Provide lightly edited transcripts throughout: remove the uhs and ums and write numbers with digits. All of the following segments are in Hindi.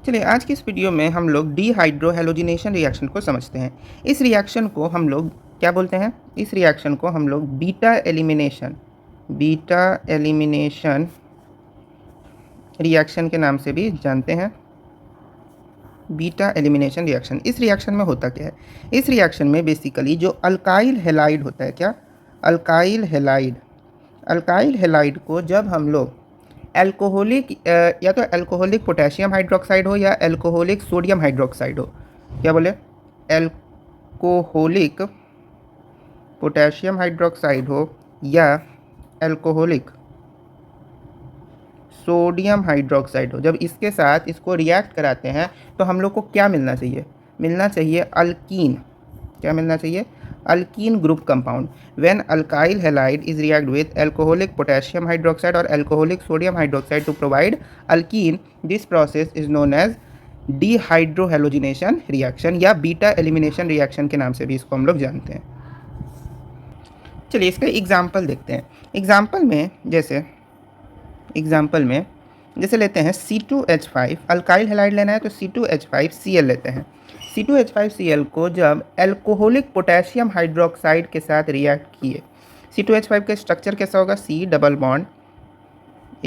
चलिए आज की इस वीडियो में हम लोग डीहाइड्रोहैलोजिनेशन रिएक्शन को समझते हैं। इस रिएक्शन को हम लोग क्या बोलते हैं? इस रिएक्शन को हम लोग बीटा एलिमिनेशन रिएक्शन के नाम से भी जानते हैं। बीटा एलिमिनेशन रिएक्शन, इस रिएक्शन में होता क्या है? इस रिएक्शन में बेसिकली जो अल्काइल हैलाइड होता है, क्या अल्काइल हैलाइड को जब हम लोग एल्कोहलिक या तो एल्कोहलिक पोटेशियम हाइड्रोक्साइड हो या एल्कोहलिक सोडियम हाइड्रोक्साइड हो, क्या बोले, एल्कोहलिक पोटेशियम हाइड्रोक्साइड हो या एल्कोहलिक सोडियम हाइड्रोक्साइड हो, जब इसके साथ इसको रिएक्ट कराते हैं तो हम लोग को क्या मिलना चाहिए? मिलना चाहिए अल्कीन। क्या मिलना चाहिए? Alkene group compound. When alkyl halide is react with alcoholic potassium hydroxide और alcoholic sodium hydroxide to provide alkene, this process is known as dehydrohalogenation reaction या बीटा एलिमिनेशन रिएक्शन के नाम से भी इसको हम लोग जानते हैं। चलिए इसका एग्जाम्पल देखते हैं। एग्जाम्पल में जैसे लेते हैं C2H5, अल्काइल हैलाइड लेना है तो C2H5Cl लेते हैं। C2H5Cl को जब एल्कोहलिक पोटेशियम हाइड्रोक्साइड के साथ रिएक्ट किए, C2H5 का स्ट्रक्चर कैसा होगा? C डबल बॉन्ड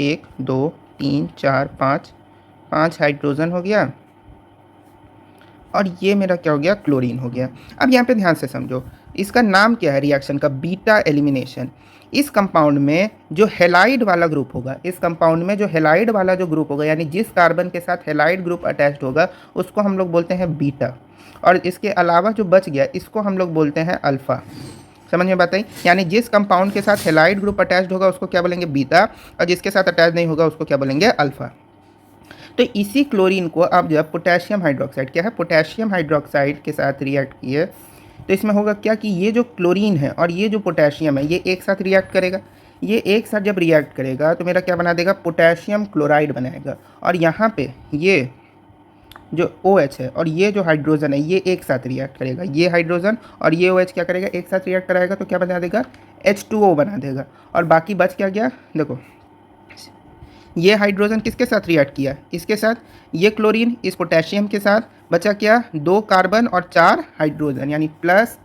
1 2 3 4 5 हाइड्रोजन हो गया और ये मेरा क्या हो गया? क्लोरीन हो गया। अब यहाँ पे ध्यान से समझो, इसका नाम क्या है रिएक्शन का? Beta elimination. इस कंपाउंड में जो हैलाइड वाला ग्रुप होगा, यानी जिस कार्बन के साथ हैलाइड ग्रुप अटैच्ड होगा उसको हम लोग बोलते हैं बीटा, और इसके अलावा जो बच गया इसको हम लोग बोलते हैं अल्फ़ा। समझ में बात आई? यानी जिस कंपाउंड के साथ हैलाइड ग्रुप अटैच्ड होगा उसको क्या बोलेंगे? बीटा, और जिसके साथ अटैच नहीं होगा उसको क्या बोलेंगे? अल्फ़ा। तो इसी क्लोरीन को अब जब पोटेशियम हाइड्रोक्साइड, क्या है, पोटेशियम हाइड्रोक्साइड के साथ रिएक्ट किए तो इसमें होगा क्या कि ये जो क्लोरीन है और ये जो पोटेशियम है ये एक साथ रिएक्ट करेगा। ये एक साथ जब रिएक्ट करेगा तो मेरा क्या बना देगा? पोटेशियम क्लोराइड बनाएगा। और यहाँ पे ये जो OH है और ये जो हाइड्रोजन है ये एक साथ रिएक्ट करेगा। ये हाइड्रोजन और ये OH क्या करेगा? एक साथ रिएक्ट कराएगा तो क्या बना देगा? H2O बना देगा। और बाकी बच क्या गया? देखो, ये हाइड्रोजन किसके साथ रिएक्ट किया? इसके साथ। ये क्लोरीन इस पोटेशियम के साथ, बचा क्या? 2 कार्बन और 4 हाइड्रोजन, यानी प्लस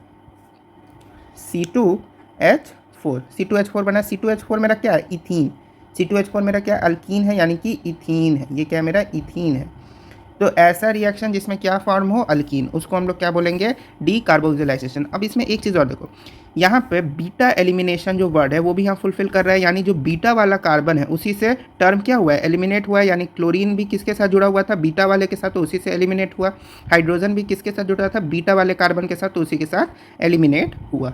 C2H4 बना। C2H4 मेरा क्या है? इथीन। C2H4 मेरा क्या? अल्कीन है, यानी कि इथीन है। ये क्या मेरा? इथीन है। तो ऐसा रिएक्शन जिसमें क्या फॉर्म हो? अल्कीन, उसको हम लोग क्या बोलेंगे? डी कार्बोक्सिलाइजेशन। अब इसमें एक चीज़ और देखो, यहाँ पे बीटा एलिमिनेशन जो वर्ड है वो भी हम फुलफिल कर रहे हैं, यानी जो बीटा वाला कार्बन है उसी से टर्म क्या हुआ है? एलिमिनेट हुआ है। यानी क्लोरीन भी किसके साथ जुड़ा हुआ था? बीटा वाले के साथ, तो उसी से एलिमिनेट हुआ। हाइड्रोजन भी किसके साथ जुड़ा था? बीटा वाले कार्बन के साथ, तो उसी के साथ एलिमिनेट हुआ।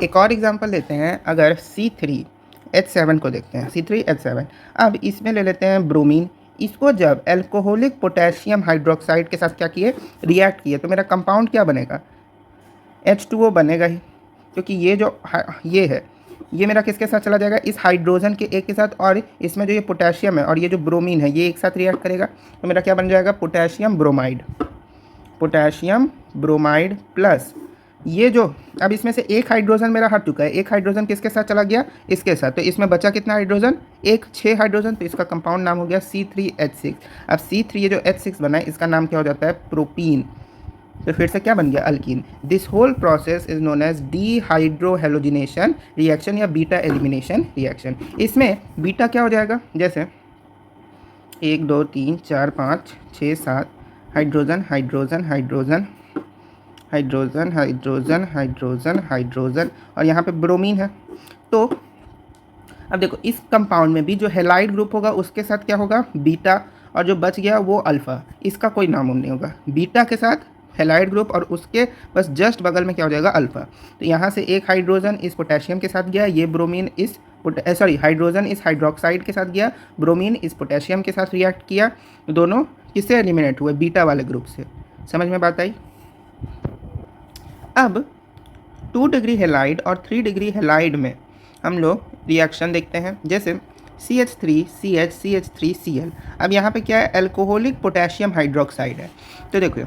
एक और एग्जाम्पल लेते हैं, अगर C3H7 को देखते हैं, C3H7। अब इसमें ले लेते हैं ब्रोमीन। इसको जब एल्कोहलिक पोटेशियम हाइड्रोक्साइड के साथ क्या किए? रिएक्ट किए, तो मेरा कंपाउंड क्या बनेगा? H2O बनेगा ही, क्योंकि ये जो ये है ये मेरा किसके साथ चला जाएगा? इस हाइड्रोजन के एक के साथ, और इसमें जो ये पोटेशियम है और ये जो ब्रोमीन है ये एक साथ रिएक्ट करेगा तो मेरा क्या बन जाएगा? पोटेशियम ब्रोमाइड प्लस ये जो, अब इसमें से एक हाइड्रोजन मेरा हट चुका है, एक हाइड्रोजन किसके साथ चला गया? इसके साथ। तो इसमें बचा कितना हाइड्रोजन? 6 हाइड्रोजन। तो इसका कंपाउंड नाम हो गया C3H6। अब C3 ये जो H6 बना है इसका नाम क्या हो जाता है? प्रोपीन। तो फिर से क्या बन गया? Alkene. This whole process is known as dehydrohalogenation reaction या बीटा एलिमिनेशन रिएक्शन। इसमें बीटा क्या हो जाएगा? जैसे 1 2 3 4 5 6 7 hydrogen hydrogen hydrogen hydrogen hydrogen hydrogen hydrogen, और यहाँ पे ब्रोमीन है। तो अब देखो, इस कंपाउंड में भी जो हैलाइड ग्रुप होगा उसके साथ क्या होगा? बीटा, और जो बच गया वो अल्फ़ा। इसका कोई नाम नहीं होगा। बीटा के साथ हैलाइड ग्रुप और उसके बस जस्ट बगल में क्या हो जाएगा? अल्फ़ा। तो यहाँ से एक हाइड्रोजन इस पोटेशियम के साथ गया, ये ब्रोमीन इस हाइड्रोजन इस हाइड्रोक्साइड के साथ गया, ब्रोमीन इस पोटेशियम के साथ रिएक्ट किया, दोनों किससे एलिमिनेट हुए? बीटा वाले ग्रुप से। समझ में बात आई? अब 2 डिग्री हैलाइड और 3 डिग्री हैलाइड में हम लोग रिएक्शन देखते हैं, जैसे CH3CH CH3Cl। अब यहाँ पे क्या है? एल्कोहलिक पोटेशियम हाइड्रोक्साइड है। तो देखो,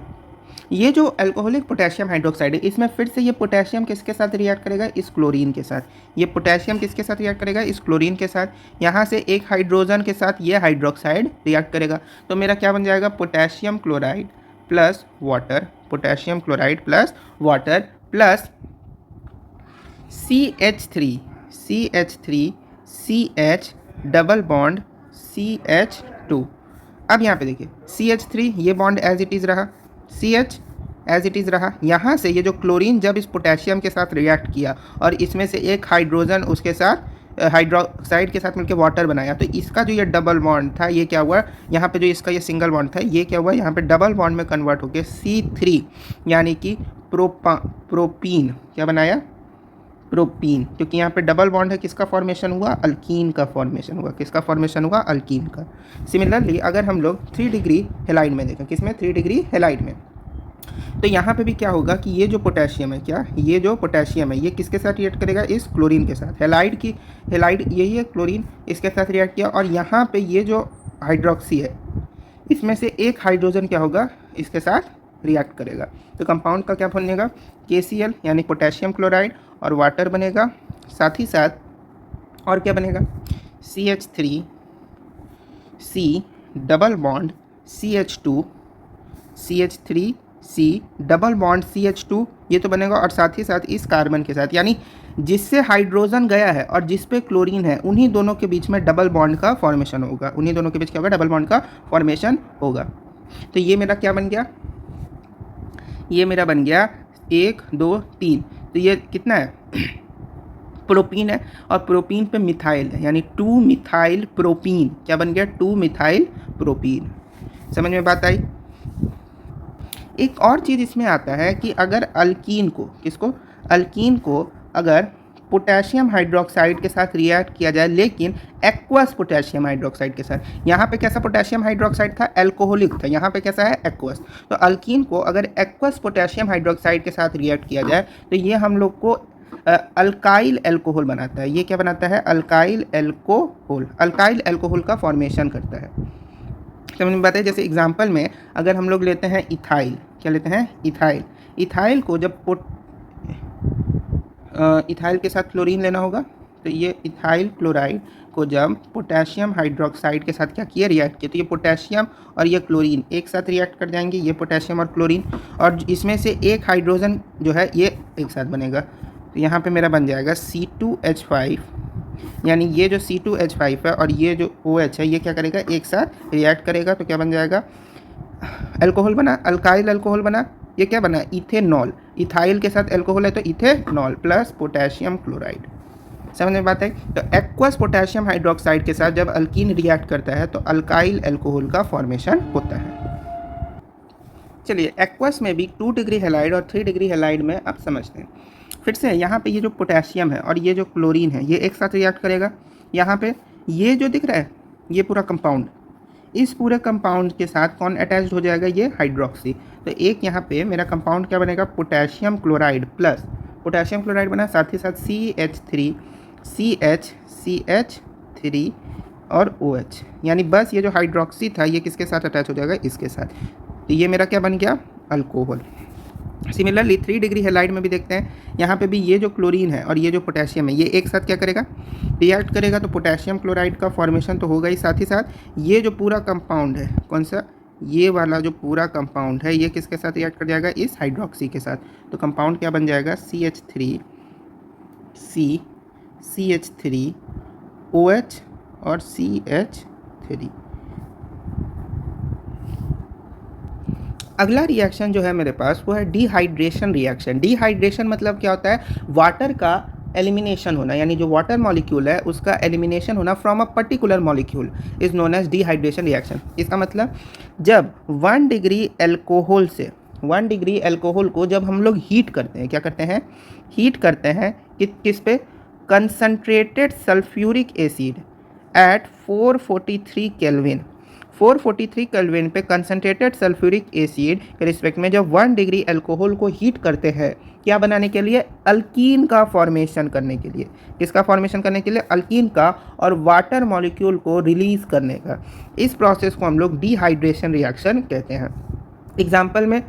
ये जो अल्कोहलिक पोटेशियम हाइड्रोक्साइड है, इसमें फिर से ये पोटेशियम किसके साथ रिएक्ट करेगा, इस क्लोरीन के साथ। ये पोटेशियम किसके साथ रिएक्ट करेगा, इस क्लोरीन के साथ। यहाँ से एक हाइड्रोजन के साथ ये हाइड्रोक्साइड रिएक्ट करेगा, तो मेरा क्या बन जाएगा, potassium chloride plus water, potassium chloride plus water plus CH3 CH double bond CH2। अब यहाँ पे देखिए CH3 ये बॉन्ड एज इट इज़ रहा, CH एज इट इज़ रहा। यहाँ से ये जो क्लोरीन जब इस पोटेशियम के साथ रिएक्ट किया और इसमें से एक हाइड्रोजन उसके साथ हाइड्रोक्साइड के साथ मिलकर वाटर बनाया, तो इसका जो ये डबल बॉन्ड था ये क्या हुआ, यहाँ पे जो इसका ये सिंगल बॉन्ड था ये क्या हुआ, यहाँ पे डबल बॉन्ड में कन्वर्ट होकर C3 यानी कि प्रोपीन क्या बनाया, प्रोपीन। क्योंकि यहाँ पे डबल बॉन्ड है, किसका फॉर्मेशन हुआ, अल्कीन का फॉर्मेशन हुआ, किसका फॉर्मेशन हुआ, अल्कीन का। सिमिलरली अगर हम लोग 3 डिग्री हेलाइड में देखें, किसमें, 3 डिग्री हेलाइड में, तो यहाँ पे भी क्या होगा कि ये जो पोटेशियम है, क्या ये जो पोटेशियम है ये किसके साथ रिएक्ट करेगा, इस क्लोरीन के साथ। हेलाइड यही है क्लोरीन, इसके साथ रिएक्ट किया, और यहाँ पे ये जो हाइड्रोक्सी है इसमें से एक हाइड्रोजन क्या होगा, इसके साथ रिएक्ट करेगा, तो कंपाउंड का क्या बनेगा, KCl यानी पोटेशियम क्लोराइड, और वाटर बनेगा, साथ ही साथ और क्या बनेगा, CH3 C double bond CH2 CH3C double bond CH2 ये तो बनेगा, और साथ ही साथ इस कार्बन के साथ, यानी जिससे हाइड्रोजन गया है और जिस पे क्लोरीन है उन्हीं दोनों के बीच में डबल बॉन्ड का फॉर्मेशन होगा, उन्हीं दोनों के बीच क्या होगा, डबल बॉन्ड का फॉर्मेशन होगा। तो ये मेरा क्या बन गया, ये मेरा बन गया 1 2 3, तो ये कितना है, प्रोपीन है, और प्रोपीन पे मिथाइल है, यानी 2 मिथाइल प्रोपीन, क्या बन गया, 2 मिथाइल प्रोपीन। समझ में बात आई। एक और चीज़ इसमें आता है कि अगर अल्कीन को, किसको, अल्कीन को अगर पोटेशियम हाइड्रोक्साइड के साथ रिएक्ट किया जाए, लेकिन एक्वस पोटेशियम हाइड्रोक्साइड के साथ, यहाँ पे कैसा पोटेशियम हाइड्रोक्साइड था, एल्कोहलिक था, यहाँ पे कैसा है, एक्वस। तो अल्कीन को अगर एक्वस पोटेशियम हाइड्रोक्साइड के साथ रिएक्ट किया जाए तो ये हम लोग को अल्काइल एल्कोहल बनाता है। ये क्या बनाता है, अल्काइल एल्कोहल, अल्काइल एल्कोहल का फॉर्मेशन करता है। समझ में बात है। जैसे एग्जांपल में अगर हम लोग लेते हैं इथाइल, क्या लेते हैं, इथाइल। इथाइल को जब इथाइल के साथ क्लोरीन लेना होगा, तो ये इथाइल क्लोराइड को जब पोटेशियम हाइड्रोक्साइड के साथ क्या किया, रिएक्ट किया, तो ये पोटेशियम और ये क्लोरीन एक साथ रिएक्ट कर जाएंगे, ये पोटेशियम और क्लोरीन, और इसमें से एक हाइड्रोजन जो है ये एक साथ बनेगा, तो यहाँ पे मेरा बन जाएगा C2H5, यानी ये जो C2H5 है और ये जो OH है ये क्या करेगा, एक साथ रिएक्ट करेगा, तो क्या बन जाएगा, अल्कोहल बना, अल्काइल अल्कोहल बना। ये क्या बना, इथेनॉल, इथाइल के साथ अल्कोहल है तो इथेनॉल प्लस पोटेशियम क्लोराइड। समझ में बात है। तो एक्वस पोटेशियम हाइड्रोक्साइड के साथ जब अल्कीन रिएक्ट करता है तो अल्काइल अल्कोहल का फॉर्मेशन होता है। चलिए एक्वस में भी 2 डिग्री हेलाइड और 3 डिग्री हेलाइड में अब समझते हैं। फिर से यहाँ पे ये जो पोटेशियम है और ये जो क्लोरीन है ये एक साथ रिएक्ट करेगा। यहाँ पे ये जो दिख रहा है ये पूरा कंपाउंड, इस पूरे कंपाउंड के साथ कौन अटैच्ड हो जाएगा, ये हाइड्रोक्सी। तो एक यहाँ पे मेरा कंपाउंड क्या बनेगा, potassium chloride plus potassium chloride बना, साथ ही साथ CH3 CH3 और OH, यानी बस ये जो हाइड्रोक्सी था ये किसके साथ अटैच हो जाएगा, इसके साथ। तो ये मेरा क्या बन गया, अल्कोहल। सिमिलरली 3 डिग्री हेलाइड में भी देखते हैं, यहाँ पे भी ये जो क्लोरीन है और ये जो पोटेशियम है ये एक साथ क्या करेगा, रिएक्ट करेगा, तो पोटेशियम क्लोराइड का फॉर्मेशन तो होगा ही, साथ ही साथ ये जो पूरा कंपाउंड है, कौन सा, ये वाला जो पूरा कंपाउंड है ये किसके साथ रिएक्ट कर जाएगा, इस हाइड्रोक्सी के साथ। तो कंपाउंड क्या बन जाएगा, CH3 CH3 OH और CH3। अगला रिएक्शन जो है मेरे पास वो है डिहाइड्रेशन रिएक्शन। डिहाइड्रेशन मतलब क्या होता है, वाटर का एलिमिनेशन होना, यानी जो वाटर मॉलिक्यूल है उसका एलिमिनेशन होना from a particular molecule is known as dehydration reaction. इसका मतलब जब 1 डिग्री अल्कोहल से 1 डिग्री अल्कोहल को जब हम लोग हीट करते हैं, क्या करते हैं, हीट करते हैं किस पे, concentrated sulphuric acid at 443 kelvin, 443 kelvin पे कंसनट्रेटेड सल्फ्यूरिक एसिड के रिस्पेक्ट में जब 1 डिग्री अल्कोहल को हीट करते हैं, क्या बनाने के लिए, अल्कीन का फॉर्मेशन करने के लिए। किसका फॉर्मेशन करने के लिए, अल्कीन का, और वाटर मॉलिक्यूल को रिलीज करने का। इस प्रोसेस को हम लोग डिहाइड्रेशन रिएक्शन कहते हैं। एग्जाम्पल में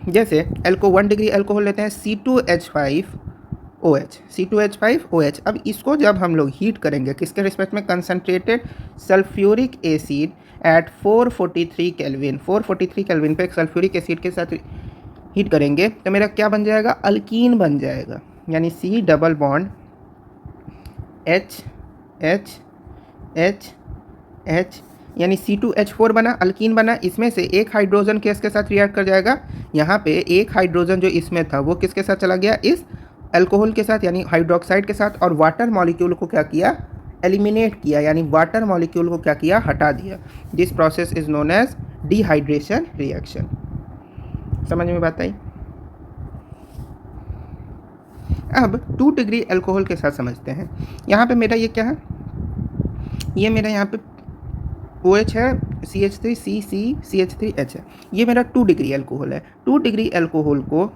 जैसे एल्को 1 डिग्री एल्कोहल लेते हैं C2H5OH, C2H5OH। अब इसको जब हम लोग हीट करेंगे किसके रिस्पेक्ट में, concentrated sulphuric acid at 443 kelvin, 443 kelvin पे एक सल्फ्यूरिक एसिड के साथ हीट करेंगे तो मेरा क्या बन जाएगा, अल्कीन बन जाएगा। यानी C double bond H H H H यानी C2H4 बना, अल्कीन बना। इसमें से एक हाइड्रोजन किसके साथ रिएक्ट कर जाएगा, यहाँ पे एक हाइड्रोजन जो इसमें था वो किसके साथ चला गया, इस अल्कोहल के साथ यानी हाइड्रोक्साइड के साथ, और वाटर मॉलिक्यूल को क्या किया, एलिमिनेट किया, यानी वाटर मॉलिक्यूल को क्या किया, हटा दिया। This process is known as dehydration reaction. समझ में बात आई। अब 2 डिग्री अल्कोहल के साथ समझते हैं। यहाँ पे मेरा ये क्या है, ये मेरा यहाँ पे OH है, CH3CCCH3H है, ये मेरा 2 डिग्री अल्कोहल है। 2 डिग्री अल्कोहल को,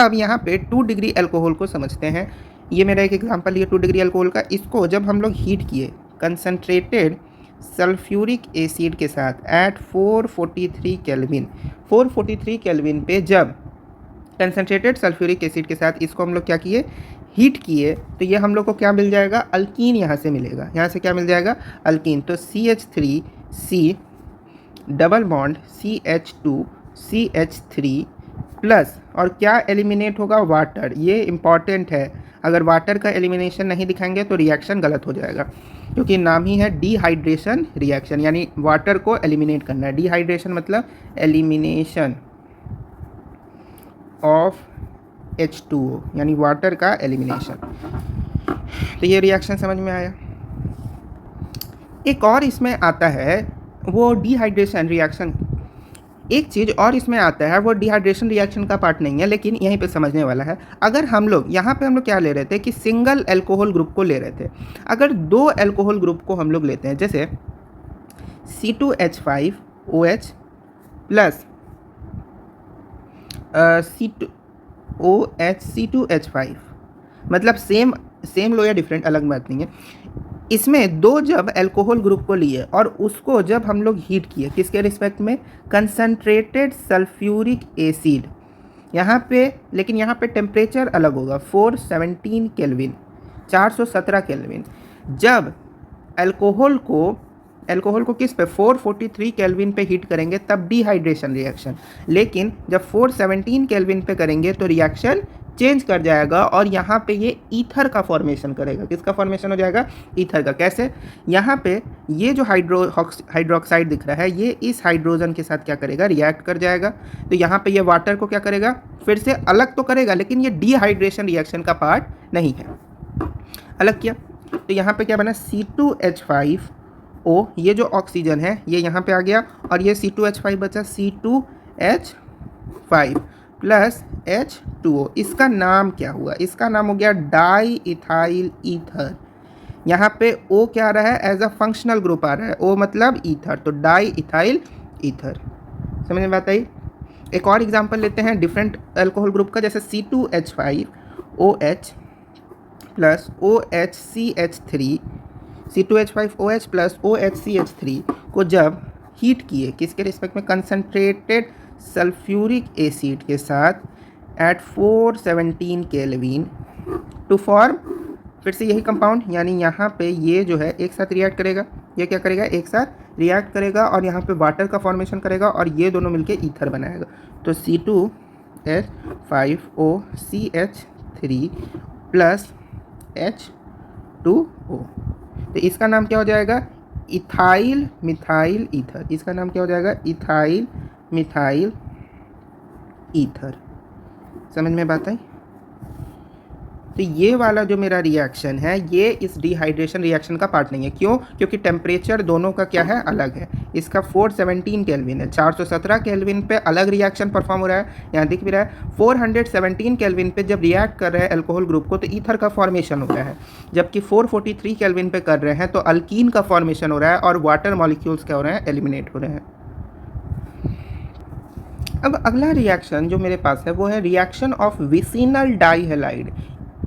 अब यहाँ पे 2 डिग्री अल्कोहल को समझते हैं। ये मेरा एक एग्जांपल है 2 डिग्री अल्कोहल का। इसको जब हम लोग हीट किए कंसनट्रेटेड सल्फ्यूरिक एसिड के साथ एट 443 केल्विन, 443 केल्विन पे जब कंसनट्रेटेड सल्फ्यूरिक एसिड के साथ इसको हम लोग क्या किए, हीट किए, तो ये हम लोग को क्या मिल जाएगा, अल्कीन यहाँ से मिलेगा। यहाँ से क्या मिल जाएगा, अल्कीन। तो CH3C double bond CH2CH3 plus, और क्या एलिमिनेट होगा, वाटर। ये इम्पॉर्टेंट है, अगर वाटर का एलिमिनेशन नहीं दिखाएंगे तो रिएक्शन गलत हो जाएगा, क्योंकि नाम ही है डिहाइड्रेशन रिएक्शन, यानी वाटर को एलिमिनेट करना है। डिहाइड्रेशन मतलब एलिमिनेशन ऑफ H2O, यानी वाटर का एलिमिनेशन। तो ये रिएक्शन समझ में आया। एक और इसमें आता है वो डिहाइड्रेशन रिएक्शन, एक चीज़ और इसमें आता है, वो डिहाइड्रेशन रिएक्शन का पार्ट नहीं है लेकिन यहीं पे समझने वाला है। अगर हम लोग यहाँ पे हम लोग क्या ले रहे थे कि सिंगल अल्कोहल ग्रुप को ले रहे थे, अगर 2 अल्कोहल ग्रुप को हम लोग लेते हैं, जैसे C2H5OH प्लस C2H5, मतलब सेम लो या डिफरेंट, अलग बात नहीं है। इसमें 2 जब अल्कोहल ग्रुप को लिए और उसको जब हम लोग हीट किए किसके रिस्पेक्ट में, कंसनट्रेटेड सल्फ्यूरिक एसिड यहाँ पे, लेकिन यहाँ पे टेम्परेचर अलग होगा, 417 केल्विन, 417 केल्विन। जब अल्कोहल को किस पे, 443 केल्विन पे हीट करेंगे तब डिहाइड्रेशन रिएक्शन, लेकिन जब 417 केल्विन पे करेंगे तो रिएक्शन चेंज कर जाएगा और यहाँ पे ये ईथर का फॉर्मेशन करेगा। किसका फॉर्मेशन हो जाएगा, ईथर का। कैसे, यहाँ पे ये जो हाइड्रोक्साइड दिख रहा है ये इस हाइड्रोजन के साथ क्या करेगा, रिएक्ट कर जाएगा। तो यहाँ पे ये वाटर को क्या करेगा, फिर से अलग तो करेगा, लेकिन ये डिहाइड्रेशन रिएक्शन का पार्ट नहीं है, अलग किया। तो यहाँ पे क्या बना, C2H5O, ये जो ऑक्सीजन है ये यहाँ पे आ गया, और ये C2H5 बचा, C2H5 प्लस H2O। इसका नाम क्या हुआ, इसका नाम हो गया डाई इथाइल ईथर। यहाँ पे O क्या आ रहा है, एज अ फंक्शनल ग्रुप आ रहा है, O मतलब ईथर, तो डाई इथाइल ईथर। समझ में बात आई। एक और एग्जांपल लेते हैं डिफरेंट अल्कोहल ग्रुप का, जैसे C2H5OH plus OHCH3, C2H5OH plus OHCH3 को जब हीट किए किसके रिस्पेक्ट में, कंसनट्रेटेड सल्फ्यूरिक एसिड के साथ एट 417 केल्विन टू फॉर्म, फिर से यही कंपाउंड, यानी यहाँ पे ये जो है एक साथ रिएक्ट करेगा, ये क्या करेगा, एक साथ रिएक्ट करेगा और यहाँ पे वाटर का फॉर्मेशन करेगा और ये दोनों मिलके ईथर बनाएगा। तो C2H5OCH3 प्लस H2O, तो इसका नाम क्या हो जाएगा, इथाइल मिथाइल ईथर। इसका नाम क्या हो जाएगा, इथाइल मिथाइल ईथर। समझ में बात आई। तो ये वाला जो मेरा रिएक्शन है ये इस डिहाइड्रेशन रिएक्शन का पार्ट नहीं है। क्यों, क्योंकि टेम्परेचर दोनों का क्या है, अलग है। इसका 417 केल्विन है, 417 केल्विन पे अलग रिएक्शन परफॉर्म हो रहा है, यहाँ दिख भी रहा है। 417 केल्विन पे जब रिएक्ट कर रहे हैं अल्कोहल ग्रुप को तो ईथर का फॉर्मेशन हो रहा है, जबकि 443 केल्विन पे कर रहे हैं तो अल्कीन का फॉर्मेशन हो रहा है और वाटर मॉलिक्यूल्स क्या हो रहे हैं, एलिमिनेट हो रहे हैं। अब अगला रिएक्शन जो मेरे पास है वो है रिएक्शन ऑफ विसिनल डाइहैलाइड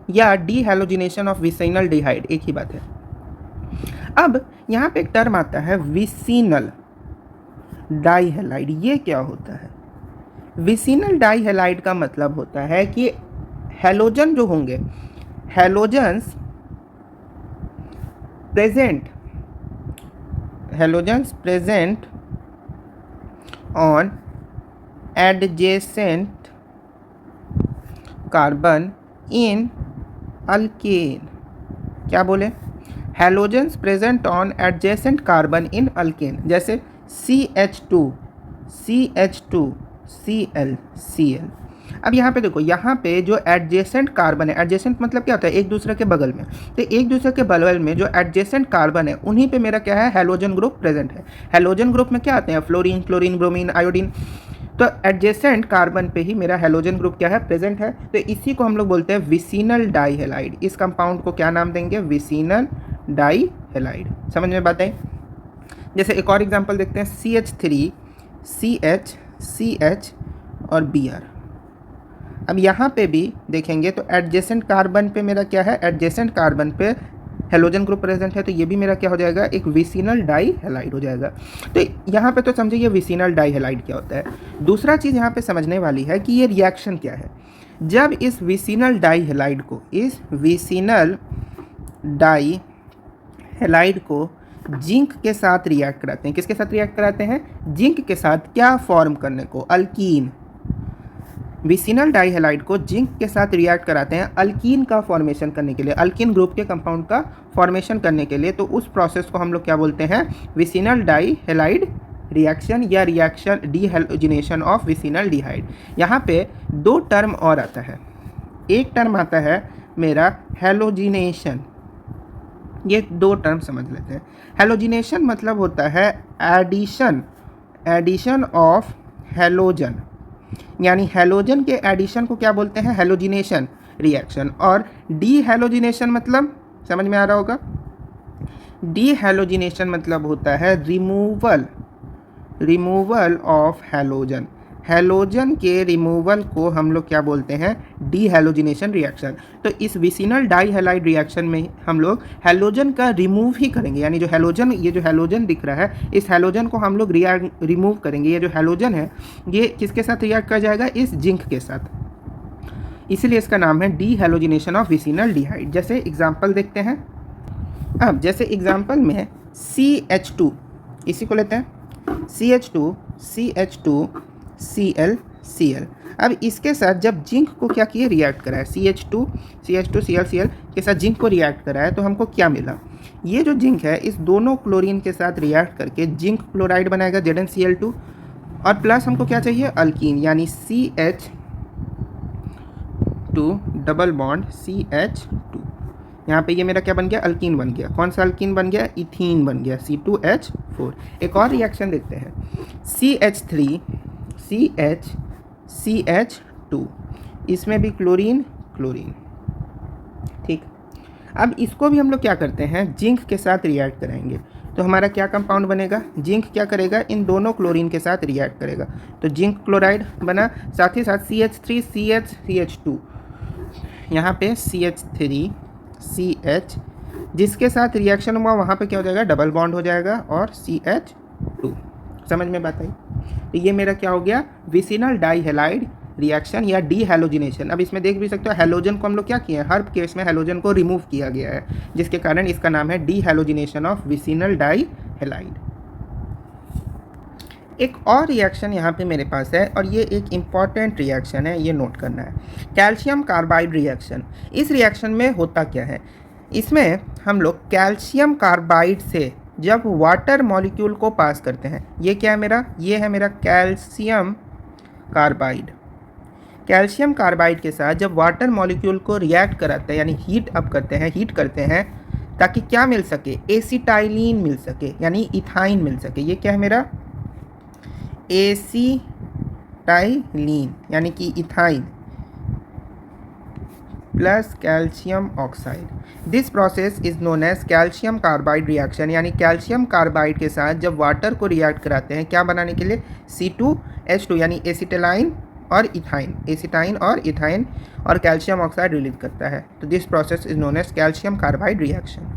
या डीहैलोजिनेशन ऑफ विसिनल डिहाइड, एक ही बात है। अब यहाँ पे एक टर्म आता है विसिनल डाइहैलाइड, ये क्या होता है, विसिनल डाई हैलाइड का मतलब होता है कि हैलोजन जो होंगे, halogens present on adjacent carbon in alkane. क्या बोले? Halogens present on adjacent carbon in alkane, जैसे CH2 Cl। अब यहाँ पे देखो, यहाँ पे जो एडजेसेंट कार्बन है, एडजेसेंट मतलब क्या होता है? एक दूसरे के बगल में। तो एक दूसरे के बगल में जो एडजेसेंट कार्बन है उन्हीं पे मेरा क्या है? हैलोजन ग्रुप प्रेजेंट है। हैलोजन ग्रुप में क्या आते हैं? Fluorine, chlorine, bromine, iodine. तो एडजेसेंट कार्बन पे ही मेरा हैलोजन ग्रुप क्या है? प्रेजेंट है। तो इसी को हम लोग बोलते हैं विसिनल डाई हैलाइड। इस कंपाउंड को क्या नाम देंगे? Vicinal die halide. समझ में बात आई? जैसे एक और एग्जांपल देखते हैं, CH3 CH और Br। अब यहाँ पे भी देखेंगे तो एडजेसेंट कार्बन पे मेरा क्या है? एडजेसेंट कार्बन पे हैलोजन ग्रुप प्रेजेंट है, तो ये भी मेरा क्या हो जाएगा? एक विसिनल डाई हैलाइड हो जाएगा। तो यहाँ पे तो समझिए ये विसिनल डाई हैलाइड क्या होता है। दूसरा चीज़ यहाँ पे समझने वाली है कि ये रिएक्शन क्या है। जब इस विसिनल डाई हैलाइड को, इस विसिनल डाई हैलाइड को जिंक के साथ रिएक्ट कराते हैं। किसके साथ रिएक्ट कराते हैं? जिंक के साथ। क्या फॉर्म करने को? अल्कीन। विसिनल डाई हैलाइड को जिंक के साथ रिएक्ट कराते हैं अल्कीन का फॉर्मेशन करने के लिए, अल्कीन ग्रुप के कंपाउंड का फॉर्मेशन करने के लिए। तो उस प्रोसेस को हम लोग क्या बोलते हैं? विसिनल डाई हैलाइड रिएक्शन या रिएक्शन डीहैलोजिनेशन ऑफ विसिनल डिहाइड। यहाँ पे दो टर्म और आता है। एक टर्म आता है मेरा हैलोजिनेशन। ये दो टर्म समझ लेते हैं। हैलोजिनेशन मतलब होता है एडिशन ऑफ हैलोजन, यानी हैलोजन के एडिशन को क्या बोलते हैं? Halogenation reaction. और डीहैलोजिनेशन मतलब समझ में आ रहा होगा? डीहैलोजिनेशन मतलब होता है रिमूवल ऑफ हैलोजन। हैलोजन के रिमूवल को हम लोग क्या बोलते हैं? डीहैलोजिनेशन रिएक्शन। तो इस विसिनल डाई हैलाइड रिएक्शन में हम लोग हैलोजन का रिमूव ही करेंगे, यानी जो हैलोजन, ये जो हैलोजन दिख रहा है, इस हैलोजन को हम लोग रिमूव करेंगे। ये जो हैलोजन है ये किसके साथ रिएक्ट कर जाएगा? इस जिंक के साथ। इसीलिए इसका नाम है डीहैलोजिनेशन ऑफ विसिनल डिहाइड। जैसे एग्जाम्पल देखते हैं। अब जैसे एग्जाम्पल में CH2, इसी को लेते हैं, CH2 Cl। अब इसके साथ जब जिंक को क्या किए? रिएक्ट करा है। CH2 Cl के साथ जिंक को रिएक्ट करा है, तो हमको क्या मिला? ये जो जिंक है इस दोनों क्लोरीन के साथ रिएक्ट करके जिंक क्लोराइड बनाएगा ZnCl2, और प्लस हमको क्या चाहिए? अल्कीन, यानी CH2 डबल बॉन्ड CH2। यहाँ पे ये मेरा क्या बन गया? अल्कीन बन गया। कौन सा अल्कीन बन गया? इथीन बन गया, C2H4। एक और रिएक्शन देखते हैं, CH3 CH2, इसमें भी क्लोरीन। ठीक। अब इसको भी हम लोग क्या करते हैं? जिंक के साथ रिएक्ट कराएंगे। तो हमारा क्या कंपाउंड बनेगा? जिंक क्या करेगा? इन दोनों क्लोरीन के साथ रिएक्ट करेगा, तो जिंक क्लोराइड बना। साथ ही साथ CH3 CH2, यहाँ पे CH3 CH, जिसके साथ रिएक्शन हुआ वहाँ पे क्या हो जाएगा? डबल बॉन्ड हो जाएगा और CH2। समझ में बात आई? तो ये मेरा क्या हो गया? विसिनल डाई हैलाइड रिएक्शन या डीहैलोजिनेशन। अब इसमें देख भी सकते हो हैलोजन को हम लोग क्या किए हैं? हर केस में हैलोजन को रिमूव किया गया है, जिसके कारण इसका नाम है डीहैलोजिनेशन ऑफ विसिनल डाई हैलाइड। एक और रिएक्शन यहाँ पे मेरे पास है, और ये एक इम्पॉर्टेंट रिएक्शन है, ये नोट करना है। Calcium carbide reaction. इस रिएक्शन में होता क्या है? इसमें हम लोग कैल्शियम कार्बाइड से जब वाटर मॉलिक्यूल को पास करते हैं, ये क्या है मेरा? ये है मेरा कैल्शियम कार्बाइड। कैल्शियम कार्बाइड के साथ जब वाटर मॉलिक्यूल को रिएक्ट कराते हैं, यानी हीट करते हैं ताकि क्या मिल सके? एसिटाइलिन मिल सके, यानी इथाइन मिल सके। ये क्या है मेरा? एसिटाइलिन, यानी कि ethyne plus calcium oxide. This process is known as calcium carbide reaction, यानी कैल्शियम कार्बाइड के साथ जब वाटर को रिएक्ट कराते हैं क्या बनाने के लिए? C2H2, यानी एसिटाइलिन और इथाइन, एसिटाइन और इथाइन, और कैल्शियम ऑक्साइड रिलीज करता है। तो this process is known as calcium carbide reaction.